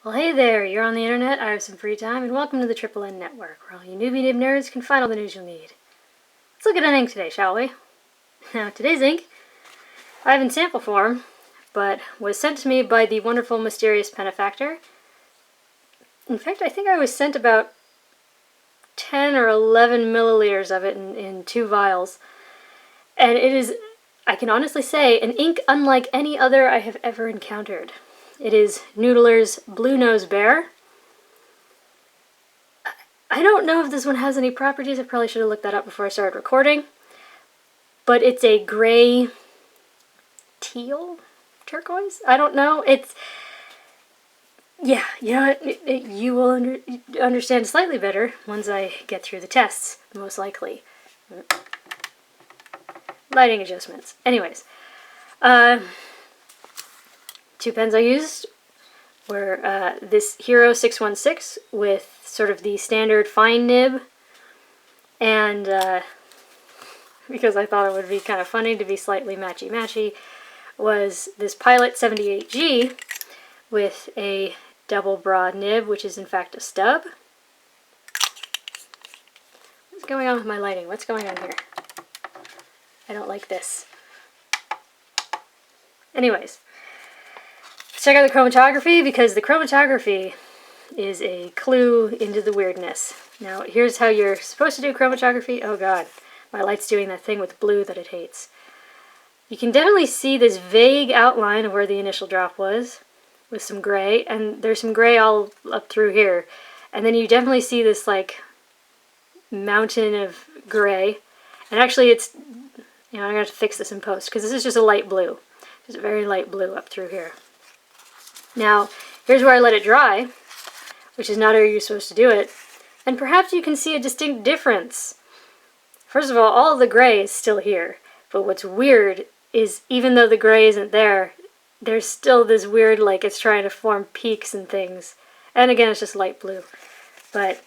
Well, hey there, you're on the internet, I have some free time, and welcome to the Triple N Network, where all you newbie nib nerds can find all the news you'll need. Let's look at an ink today, shall we? Now, today's ink, I have in sample form, but was sent to me by the wonderful, mysterious benefactor. In fact, I think I was sent about 10 or 11 milliliters of it in 2 vials. And it is, I can honestly say, an ink unlike any other I have ever encountered. It is Noodler's Blue Nose Bear. I don't know if this one has any properties. I probably should have looked that up before I started recording. But it's a gray teal? Turquoise? I don't know. It's... yeah, you know what? You will understand slightly better once I get through the tests, most likely. Lighting adjustments. Anyways. 2 pens I used were this Hero 616 with sort of the standard fine nib, and because I thought it would be kind of funny to be slightly matchy-matchy, was this Pilot 78G with a double broad nib, which is in fact a stub. What's going on with my lighting? What's going on here? I don't like this. Anyways. Let's check out the chromatography, because the chromatography is a clue into the weirdness. Now, here's how you're supposed to do chromatography. Oh god, my light's doing that thing with blue that it hates. You can definitely see this vague outline of where the initial drop was, with some gray, and there's some gray all up through here. And then you definitely see this, like, mountain of gray. And actually it's, you know, I'm going to have to fix this in post, because this is just a light blue. Just a very light blue up through here. Now, here's where I let it dry, which is not how you're supposed to do it, and perhaps you can see a distinct difference. First of all of the gray is still here, but what's weird is even though the gray isn't there, there's still this weird, like, it's trying to form peaks and things. And again, it's just light blue. But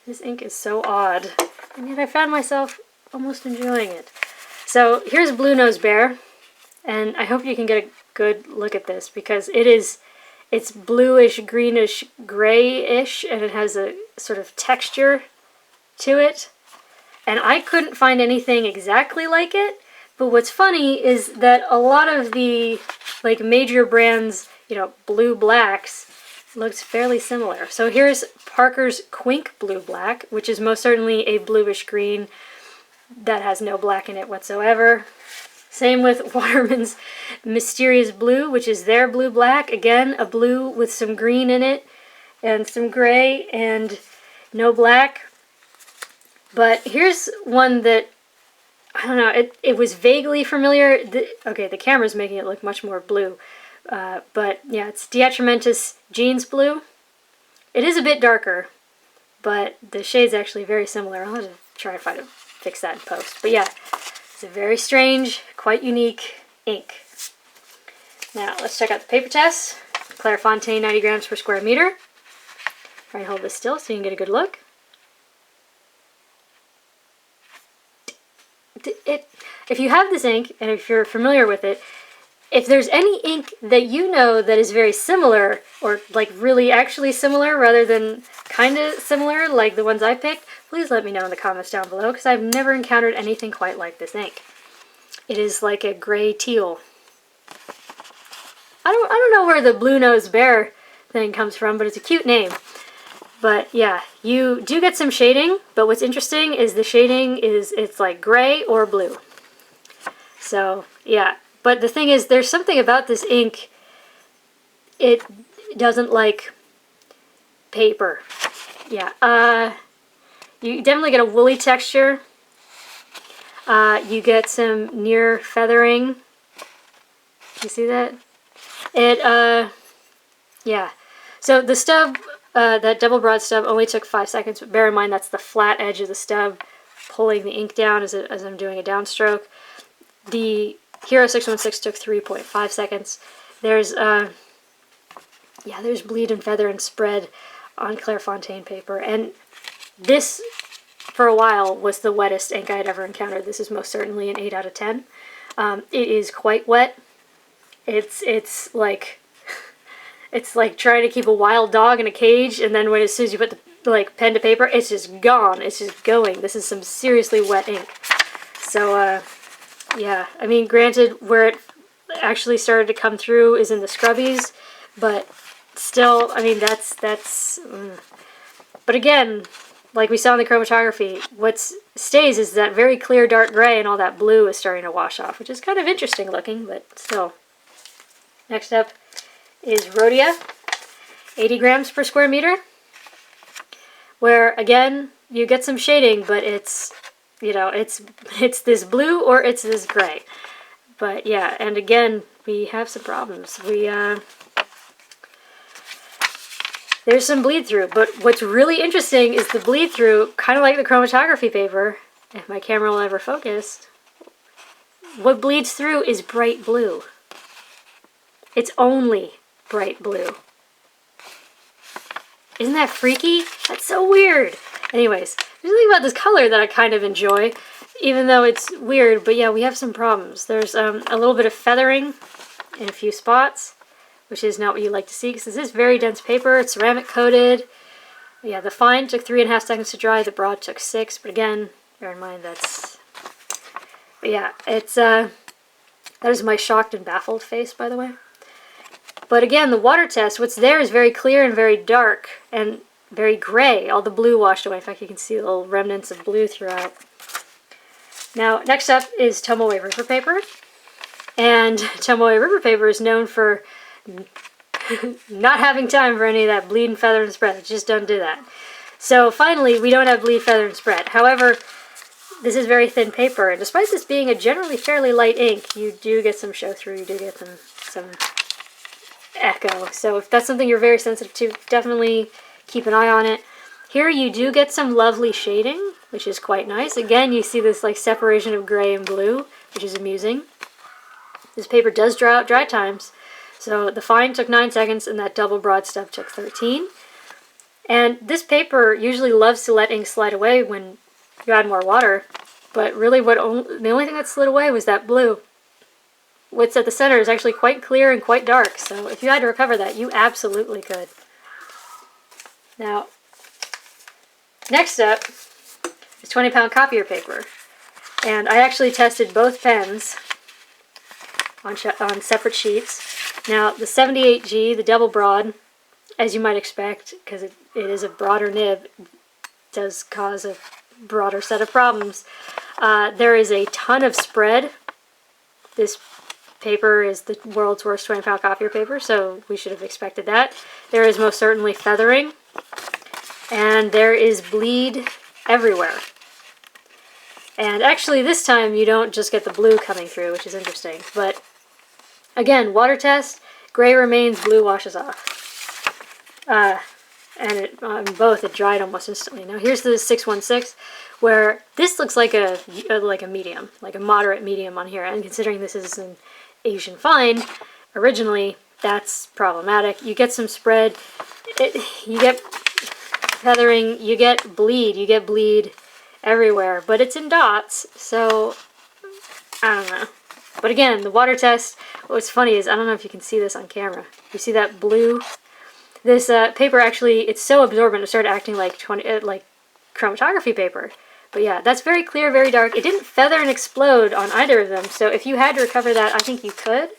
this ink is so odd, and yet I found myself almost enjoying it. So here's Blue Nose Bear, and I hope you can get a good look at this, because it's bluish, greenish, grayish, and it has a sort of texture to it. And I couldn't find anything exactly like it, but what's funny is that a lot of the, like, major brands, you know, blue blacks, looks fairly similar. So here's Parker's Quink Blue Black, which is most certainly a bluish green that has no black in it whatsoever. Same with Waterman's Mysterious Blue, which is their blue black. Again, a blue with some green in it, and some gray, and no black. But here's one that, I don't know, it was vaguely familiar. Okay, the camera's making it look much more blue. But yeah, it's Diatramentus Jeans Blue. It is a bit darker, but the shade's actually very similar. I'll have to try to fix that in post. But yeah. It's a very strange, quite unique ink. Now, let's check out the paper test. Clairefontaine, 90 grams per square meter. Try and hold this still so you can get a good look. If you have this ink, and if you're familiar with it, if there's any ink that you know that is very similar, or like really actually similar rather than kind of similar like the ones I picked, please let me know in the comments down below, because I've never encountered anything quite like this ink. It is like a gray teal. I don't know where the Blue Nose Bear thing comes from, but it's a cute name. But yeah, you do get some shading, but what's interesting is the shading it's like gray or blue. So yeah, but the thing is, there's something about this ink, it doesn't like paper. Yeah, you definitely get a woolly texture. You get some near feathering. You see that? Yeah. So the stub, that double broad stub only took 5 seconds, but bear in mind that's the flat edge of the stub pulling the ink down as I'm doing a downstroke. The Hero 616 took 3.5 seconds. There's bleed and feather and spread on Clairefontaine paper, and this, for a while, was the wettest ink I had ever encountered. This is most certainly an 8 out of 10. It is quite wet. It's like It's like trying to keep a wild dog in a cage, and then as soon as you put the pen to paper, it's just gone. It's just going. This is some seriously wet ink. So, yeah. I mean, granted, where it actually started to come through is in the scrubbies, but still, I mean, that's. But again, like we saw in the chromatography, what stays is that very clear dark gray, and all that blue is starting to wash off, which is kind of interesting looking, but still. Next up is Rhodia, 80 grams per square meter, where again you get some shading, but it's, you know, it's this blue or it's this gray. But yeah, and again we have some problems. There's some bleed through, but what's really interesting is the bleed through, kind of like the chromatography paper, if my camera will ever focus, what bleeds through is bright blue. It's only bright blue. Isn't that freaky? That's so weird. Anyways, there's something about this color that I kind of enjoy, even though it's weird, but yeah, we have some problems. There's a little bit of feathering in a few spots, which is not what you like to see, because this is very dense paper. It's ceramic coated. Yeah, the fine took 3.5 seconds to dry, the broad took 6, but again, bear in mind that's... But yeah, it's, that is my shocked and baffled face, by the way. But again, the water test, what's there is very clear and very dark and very gray. All the blue washed away. In fact, you can see little remnants of blue throughout. Now, next up is Tomoe River Paper. And Tomoe River Paper is known for not having time for any of that bleed and feather and spread. It just don't do that. So finally, we don't have bleed, feather, and spread. However, this is very thin paper, and despite this being a generally fairly light ink, you do get some show through, you do get some echo. So if that's something you're very sensitive to, definitely keep an eye on it. Here you do get some lovely shading, which is quite nice. Again, you see this like separation of gray and blue, which is amusing. This paper does dry out dry times. So the fine took 9 seconds, and that double broad stub took 13. And this paper usually loves to let ink slide away when you add more water, but really the only thing that slid away was that blue. What's at the center is actually quite clear and quite dark, so if you had to recover that, you absolutely could. Now, next up is 20-pound copier paper. And I actually tested both pens on separate sheets. Now, the 78G, the double broad, as you might expect, because it is a broader nib, does cause a broader set of problems. There is a ton of spread. This paper is the world's worst 20-pound copier paper, so we should have expected that. There is most certainly feathering, and there is bleed everywhere. And actually this time you don't just get the blue coming through, which is interesting. But again, water test, gray remains, blue washes off. And on both it dried almost instantly. Now here's the 616, where this looks like a medium, like a moderate medium on here. And considering this is an Asian fine, originally, that's problematic. You get some spread, you get feathering, you get bleed everywhere, but it's in dots, so I don't know. But again, the water test, what's funny is, I don't know if you can see this on camera. You see that blue? This paper actually, it's so absorbent, it started acting like chromatography paper. But yeah, that's very clear, very dark. It didn't feather and explode on either of them, so if you had to recover that, I think you could,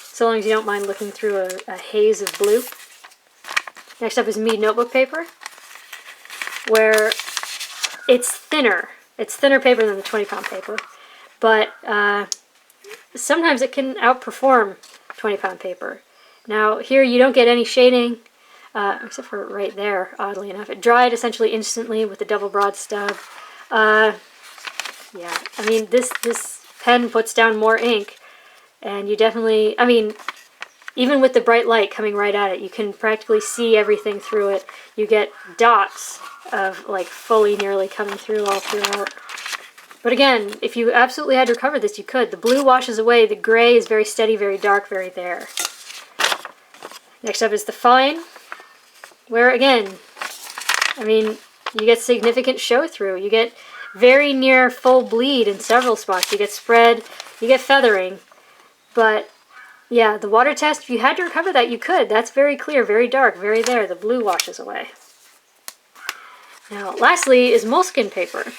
so long as you don't mind looking through a haze of blue. Next up is Mead Notebook Paper, where it's thinner. It's thinner paper than the 20-pound paper, but sometimes it can outperform 20-pound paper. Now here you don't get any shading, except for right there, oddly enough. It dried essentially instantly with the double broad stub. Yeah, I mean, this pen puts down more ink, and you definitely, I mean, even with the bright light coming right at it, you can practically see everything through it. You get dots of like fully nearly coming through all throughout. But again, if you absolutely had to recover this, you could. The blue washes away, the gray is very steady, very dark, very there. Next up is the fine, where again, I mean, you get significant show through. You get very near full bleed in several spots. You get spread, you get feathering, but Yeah, the water test, if you had to recover that, you could. That's very clear, very dark, very there. The blue washes away. Now, lastly is Moleskine paper,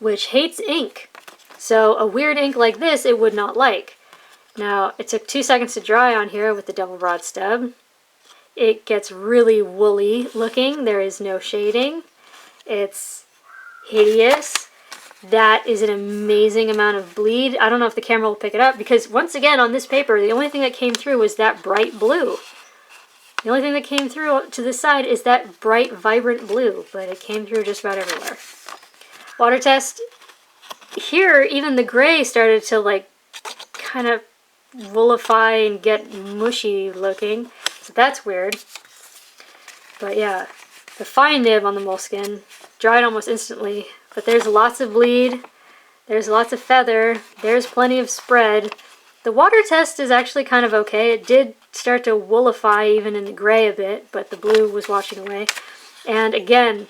which hates ink. So a weird ink like this, it would not like. Now, it took 2 seconds to dry on here with the double broad stub. It gets really woolly looking. There is no shading. It's hideous. That is an amazing amount of bleed. I don't know if the camera will pick it up because once again on this paper, the only thing that came through was that bright blue. The only thing that came through to this side is that bright, vibrant blue, but it came through just about everywhere. Water test. Here, even the gray started to like kind of woolify and get mushy looking. So that's weird. But yeah, the fine nib on the Moleskine dried almost instantly. But there's lots of bleed, there's lots of feather, there's plenty of spread. The water test is actually kind of okay. It did start to woolify even in the gray a bit, but the blue was washing away. And again,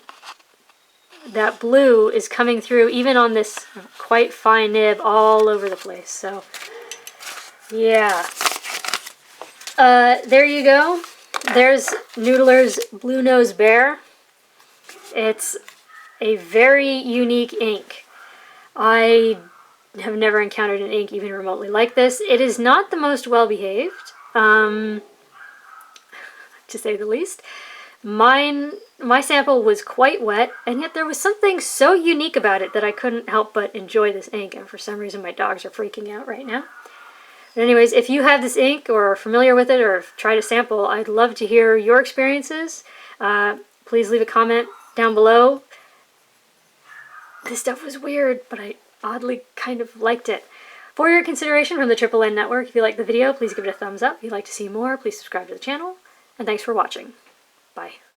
that blue is coming through even on this quite fine nib all over the place. So, yeah. There you go. There's Noodler's Blue Nose Bear. It's a very unique ink. I have never encountered an ink even remotely like this. It is not the most well-behaved, to say the least. My sample was quite wet, and yet there was something so unique about it that I couldn't help but enjoy this ink, and for some reason my dogs are freaking out right now. But anyways, if you have this ink or are familiar with it or have tried a sample, I'd love to hear your experiences. Please leave a comment down below. This stuff was weird, but I oddly kind of liked it. For your consideration from the Triple N Network, if you liked the video, please give it a thumbs up. If you'd like to see more, please subscribe to the channel. And thanks for watching. Bye.